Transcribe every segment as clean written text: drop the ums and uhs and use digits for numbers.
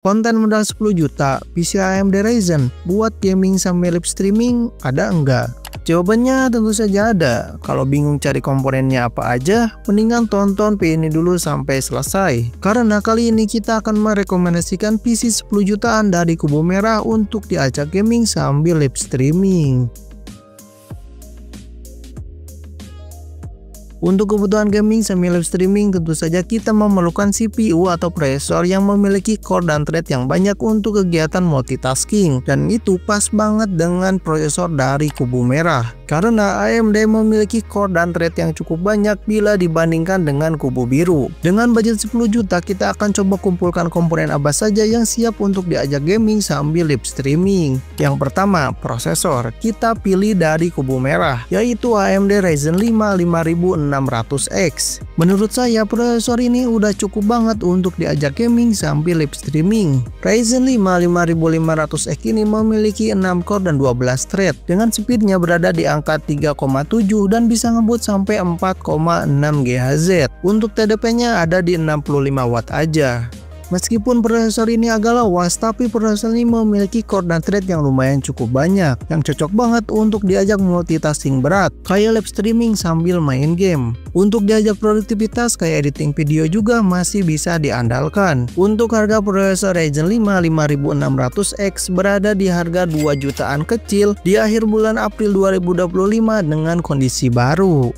Konten modal 10 juta, PC AMD Ryzen, buat gaming sambil live streaming, ada enggak? Jawabannya tentu saja ada. Kalau bingung cari komponennya apa aja, mendingan tonton video ini dulu sampai selesai. Karena kali ini kita akan merekomendasikan PC 10 jutaan dari Kubu Merah untuk diajak gaming sambil live streaming. Untuk kebutuhan gaming sambil live streaming, tentu saja kita memerlukan CPU atau prosesor yang memiliki core dan thread yang banyak untuk kegiatan multitasking, dan itu pas banget dengan prosesor dari Kubu Merah. Karena AMD memiliki core dan thread yang cukup banyak bila dibandingkan dengan Kubu Biru. Dengan budget 10 juta, kita akan coba kumpulkan komponen apa saja yang siap untuk diajak gaming sambil live streaming. Yang pertama, prosesor. Kita pilih dari Kubu Merah, yaitu AMD Ryzen 5 5600X. Menurut saya, prosesor ini udah cukup banget untuk diajak gaming sambil live streaming. Ryzen 5 5500X ini memiliki 6 core dan 12 thread, dengan speednya berada di angka 3,7 dan bisa ngebut sampai 4,6 GHz. Untuk TDP-nya ada di 65 watt aja. Meskipun prosesor ini agak lawas, tapi prosesor ini memiliki core dan thread yang lumayan cukup banyak, yang cocok banget untuk diajak multitasking berat, kayak live streaming sambil main game. Untuk diajak produktivitas kayak editing video juga masih bisa diandalkan. Untuk harga prosesor Ryzen 5 5600X berada di harga 2 jutaan kecil di akhir bulan April 2025 dengan kondisi baru.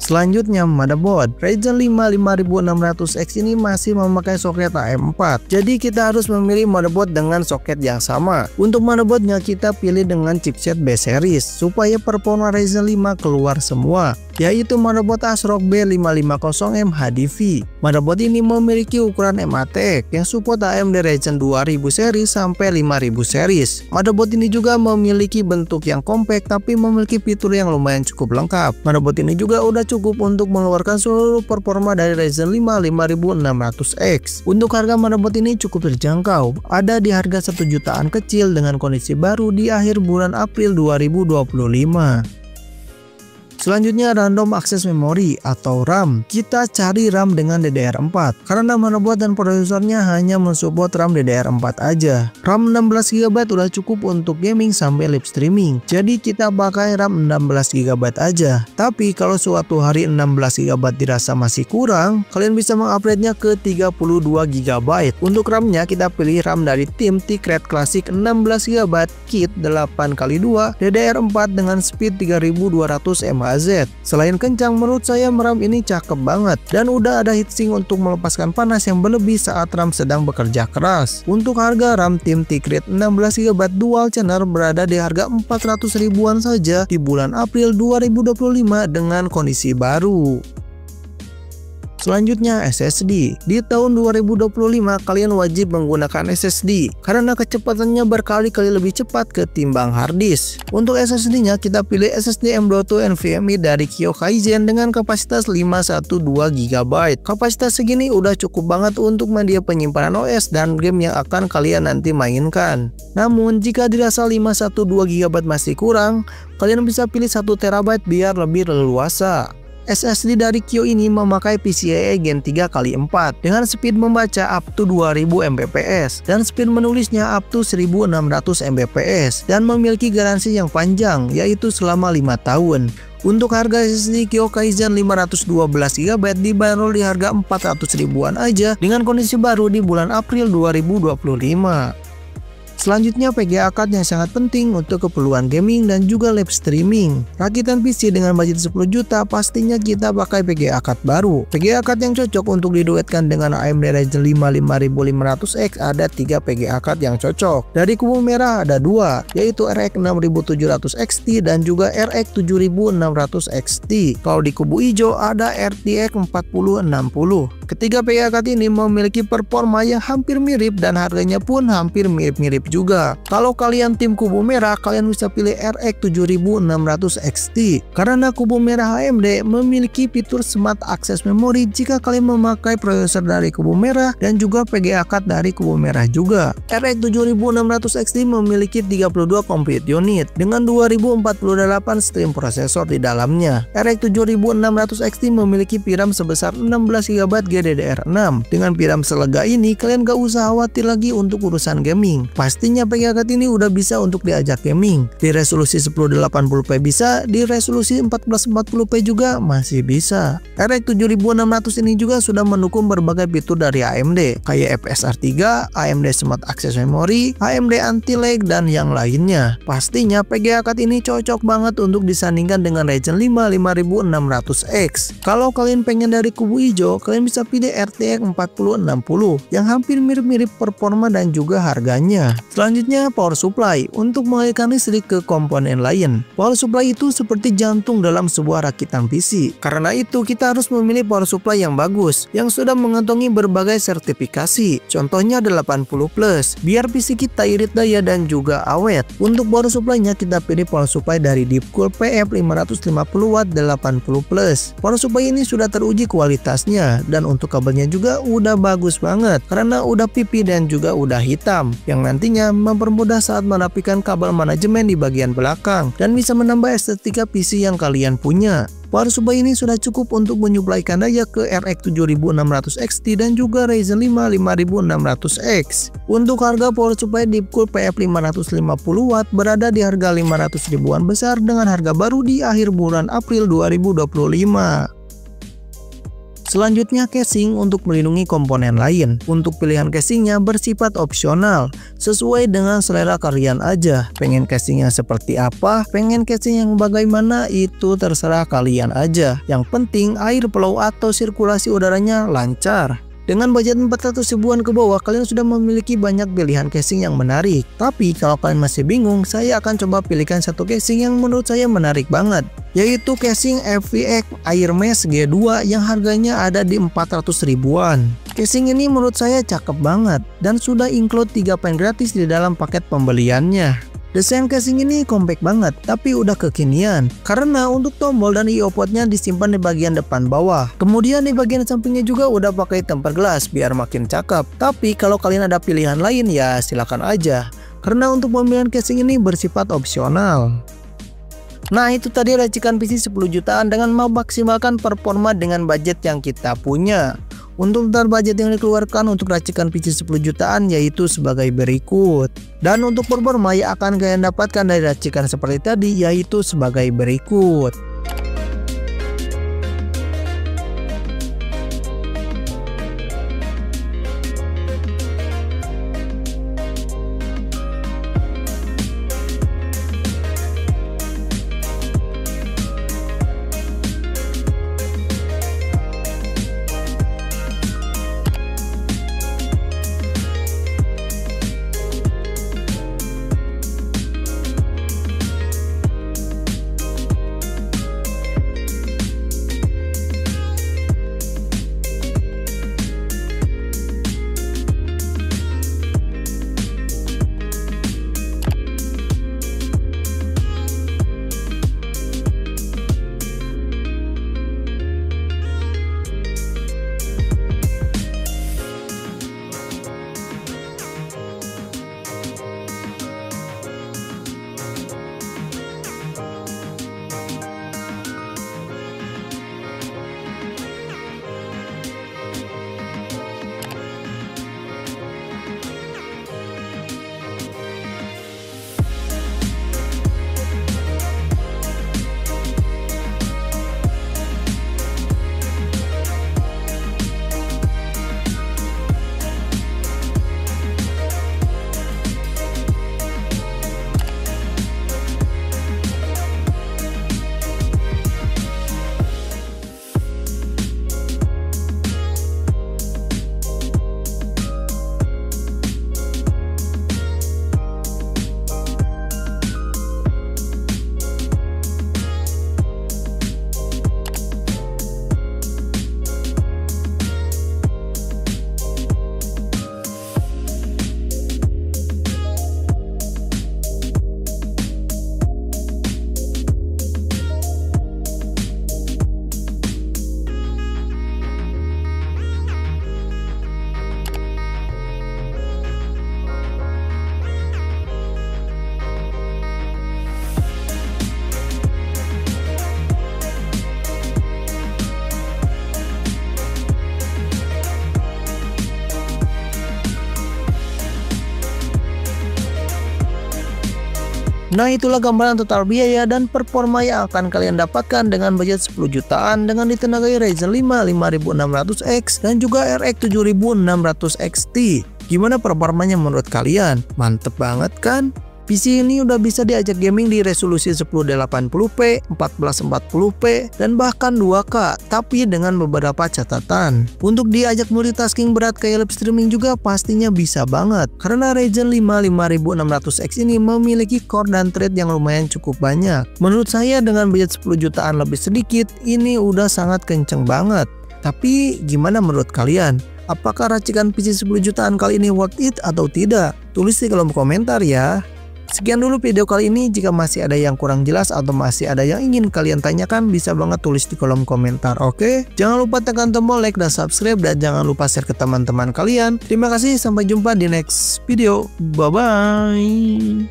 Selanjutnya, motherboard. Ryzen 5 5600X ini masih memakai soket AM4, jadi kita harus memilih motherboard dengan soket yang sama. Untuk motherboardnya kita pilih dengan chipset B series supaya performa Ryzen 5 keluar semua, yaitu motherboard ASRock B550M HDV. Motherboard ini memiliki ukuran MATX yang support AMD Ryzen 2000 series sampai 5000 series. Motherboard ini juga memiliki bentuk yang compact tapi memiliki fitur yang lumayan cukup lengkap. Motherboard ini juga udah cukup untuk mengeluarkan seluruh performa dari Ryzen 5 5600X. Untuk harga motherboard ini cukup terjangkau, ada di harga 1 jutaan kecil dengan kondisi baru di akhir bulan April 2025. Selanjutnya, random access memory atau RAM. Kita cari RAM dengan DDR4 karena motherboard dan prosesornya hanya mensupport RAM DDR4 aja. RAM 16GB udah cukup untuk gaming sampai live streaming, jadi kita pakai RAM 16GB aja. Tapi kalau suatu hari 16GB dirasa masih kurang, kalian bisa mengupgrade-nya ke 32GB. Untuk RAM-nya kita pilih RAM dari tim T-Create Classic 16GB kit 8x2 DDR4 dengan speed 3200 mAh. Selain kencang, menurut saya RAM ini cakep banget dan udah ada heatsink untuk melepaskan panas yang berlebih saat RAM sedang bekerja keras. Untuk harga RAM tim T-Create 16GB dual channel berada di harga 400 ribuan saja di bulan April 2025 dengan kondisi baru. Selanjutnya, SSD. Di tahun 2025 kalian wajib menggunakan SSD karena kecepatannya berkali-kali lebih cepat ketimbang hard disk. Untuk SSD-nya kita pilih SSD M.2 NVMe dari Kyokaisen dengan kapasitas 512GB. Kapasitas segini udah cukup banget untuk media penyimpanan OS dan game yang akan kalian nanti mainkan. Namun jika dirasa 512GB masih kurang, kalian bisa pilih 1TB biar lebih leluasa. SSD dari Kyo ini memakai PCIe Gen 3x4 dengan speed membaca up to 2000 Mbps dan speed menulisnya up to 1600 Mbps dan memiliki garansi yang panjang yaitu selama 5 tahun. Untuk harga SSD Kyokaisen 512GB dibanderol di harga 400 ribuan aja dengan kondisi baru di bulan April 2025. Selanjutnya, PGA card yang sangat penting untuk keperluan gaming dan juga live streaming. Rakitan PC dengan budget 10 juta pastinya kita pakai PGA card baru. PGA card yang cocok untuk diduetkan dengan AMD Ryzen 5 5500X ada 3 PGA card yang cocok. Dari Kubu Merah ada 2, yaitu RX 6700 XT dan juga RX 7600 XT. Kalau di Kubu Hijau ada RTX 4060. Ketiga PGA card ini memiliki performa yang hampir mirip dan harganya pun hampir mirip-mirip juga. Kalau kalian tim kubu merah, kalian bisa pilih RX 7600 XT karena kubu merah AMD memiliki fitur Smart Access Memory jika kalian memakai prosesor dari kubu merah dan juga VGA card dari kubu merah juga. RX 7600 XT memiliki 32 compute unit dengan 2048 stream prosesor di dalamnya. RX 7600 XT memiliki VRAM sebesar 16 GB GDDR6. Dengan VRAM selega ini, kalian gak usah khawatir lagi untuk urusan gaming. Pastinya VGA card ini udah bisa untuk diajak gaming. Di resolusi 1080p bisa, di resolusi 1440p juga masih bisa. RX 7600 ini juga sudah mendukung berbagai fitur dari AMD, kayak FSR 3, AMD Smart Access Memory, AMD Anti-Lag, dan yang lainnya. Pastinya VGA card ini cocok banget untuk disandingkan dengan Ryzen 5 5600X. Kalau kalian pengen dari kubu hijau, kalian bisa pilih RTX 4060 yang hampir mirip-mirip performa dan juga harganya. Selanjutnya power supply untuk mengalirkan listrik ke komponen lain. Power supply itu seperti jantung dalam sebuah rakitan PC. Karena itu kita harus memilih power supply yang bagus, yang sudah mengantongi berbagai sertifikasi. Contohnya 80+, biar PC kita irit daya dan juga awet. Untuk power supply-nya kita pilih power supply dari Deepcool PF 550W 80+. Power supply ini sudah teruji kualitasnya dan untuk kabelnya juga udah bagus banget karena udah pipi dan juga udah hitam yang nantinya mempermudah saat merapikan kabel manajemen di bagian belakang dan bisa menambah estetika PC yang kalian punya. Power supply ini sudah cukup untuk menyuplaikan daya ke RX 7600 XT dan juga Ryzen 5 5600X. Untuk harga power supply Deepcool PF 550W berada di harga 500 ribuan besar dengan harga baru di akhir bulan April 2025. Selanjutnya casing untuk melindungi komponen lain. Untuk pilihan casingnya bersifat opsional, sesuai dengan selera kalian aja. Pengen casingnya seperti apa, pengen casing yang bagaimana, itu terserah kalian aja. Yang penting air flow atau sirkulasi udaranya lancar. Dengan budget 400 ribuan ke bawah, kalian sudah memiliki banyak pilihan casing yang menarik. Tapi kalau kalian masih bingung, saya akan coba pilihkan satu casing yang menurut saya menarik banget, yaitu casing FVX Air Mesh G2 yang harganya ada di 400 ribuan. Casing ini menurut saya cakep banget dan sudah include 3 pen gratis di dalam paket pembeliannya. Desain casing ini compact banget, tapi udah kekinian karena untuk tombol dan I/O portnya disimpan di bagian depan bawah. Kemudian di bagian sampingnya juga udah pakai tempered glass biar makin cakep. Tapi kalau kalian ada pilihan lain ya silakan aja, karena untuk pemilihan casing ini bersifat opsional. Nah itu tadi racikan PC 10 jutaan dengan memaksimalkan performa dengan budget yang kita punya. Untuk total budget yang dikeluarkan untuk racikan PC 10 jutaan yaitu sebagai berikut. Dan untuk performa yang akan kalian dapatkan dari racikan seperti tadi yaitu sebagai berikut. Nah, itulah gambaran total biaya dan performa yang akan kalian dapatkan dengan budget 10 jutaan dengan ditenagai Ryzen 5 5600X dan juga RX 7600 XT. Gimana performanya menurut kalian? Mantep banget kan? PC ini udah bisa diajak gaming di resolusi 1080p, 1440p, dan bahkan 2K, tapi dengan beberapa catatan. Untuk diajak multitasking berat kayak live streaming juga pastinya bisa banget, karena Ryzen 5 5600X ini memiliki core dan thread yang lumayan cukup banyak. Menurut saya dengan budget 10 jutaan lebih sedikit, ini udah sangat kenceng banget. Tapi gimana menurut kalian? Apakah racikan PC 10 jutaan kali ini worth it atau tidak? Tulis di kolom komentar ya. Sekian dulu video kali ini. Jika masih ada yang kurang jelas atau masih ada yang ingin kalian tanyakan, bisa banget tulis di kolom komentar, oke? Jangan lupa tekan tombol like dan subscribe, dan jangan lupa share ke teman-teman kalian. Terima kasih, sampai jumpa di next video. Bye-bye.